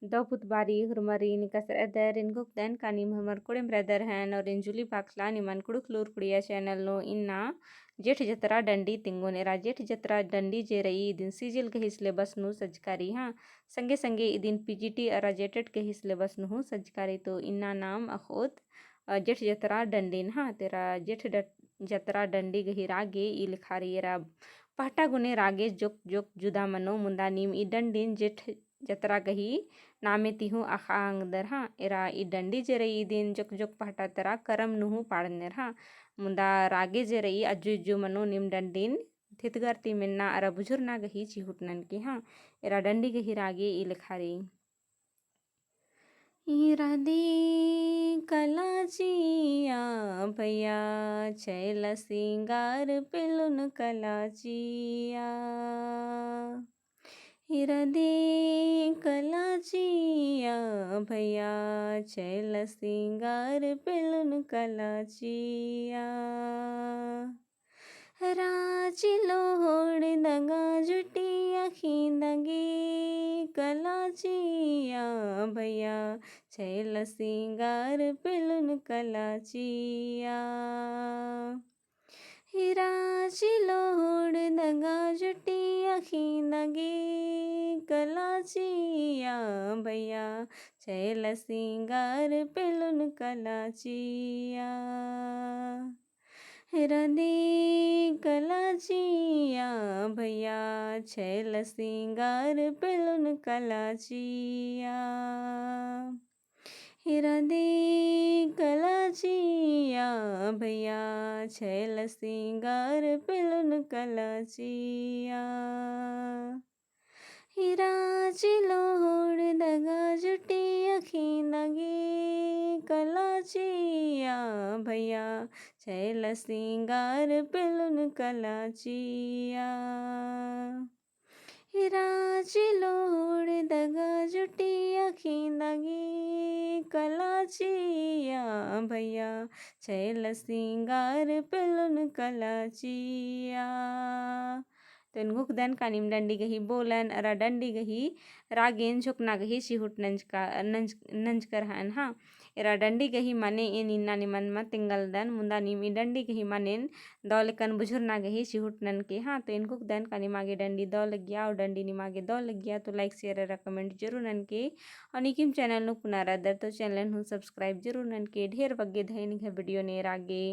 Doput bari hurmari ni kasar eder in gukden kanim humar kudim brother hen और इन जुली पाखला निमन कुड़ुक लूर कुड़िया channel no इन्ना जेठ जतरा डंडी तिंगो नेरा जेठ जतरा डंडी जे रही इदिन सीजिल के हिसले बस नु सजकारी हाँ संगे संगे इदिन पीजीटी अरा जेटेट के हिसले बस नु सजकारी तो इन्ना नाम अखोत जेठ जतरा डंडीन हाँ तेरा जतरा डंडी गही रागे ई लिखारी एरा पहटा गुने रागे जोक जोक जुदा मनो मुंदा नीम ई डंडीन जेठ जतरा गही नामे तिहु आखांग दर हाँ एरा ई डंडी जे रही दिन जोक जोक पहटा तरा करम नुहु पाड़नेर हाँ मुंदा रागे जे रही अज्जु इज्जु मनो निम डंडीन थितगरती मिन्ना अरा बुजुर्ना गही चिहुटनन की हाँ एरा डंडी गही रागे ई लिखारी इरादी कलाचिया भैया छैला सिंगार पेलुन कलाचिया हिरदे कलाचिया भैया छैला सिंगार पेलुन कलाचिया राजिलो होड़ दगा जुटिया खींदगी कलाचिया भैया छैला सिंगार पेलुन कलाचिया हिराजिलो होड़ दगा जुटिया खींदगी कलाचिया भैया छैला सिंगार पेलुन कलाचिया रदे कलाचिया भैया छैला सिंगार पेलुन कलाचिया रदे कलाचिया भैया छैला सिंगार पेलुन कलाचिया हिराजिलो होड़ दगा जुटिया खींदगी कलाचिया भैया छैला सिंगार पेलुन कलाचिया हिराजिलो होड़ दगा जुटिया खींदगी कलाचिया भैया छैला सिंगार पेलुन कलाचिया तो इनगुक दन कानिम डंडी गही बोलन अरा डंडी गही रागेन झुकना गही चिहुट नंज कर हन हाँ एरा डंडी गही माने इन इन्ना निमन मा तिंगल दन मुंदा निमी डंडी गही मानेन दौ लेकन बुझुरना गही चिहुट नन के हाँ तो इनगुक दन कानिम आगे डंडी दौ लग गया और डंडी निम आगे दौ लग गया तो लाइक शेयर और कमेंट जरूर नन के और निकिम चैनल नु पुनारा दर तो चैनल नु सब्सक्राइब जरूर नन के ढेर बग्गे धैनिक वीडियो नेर आगे।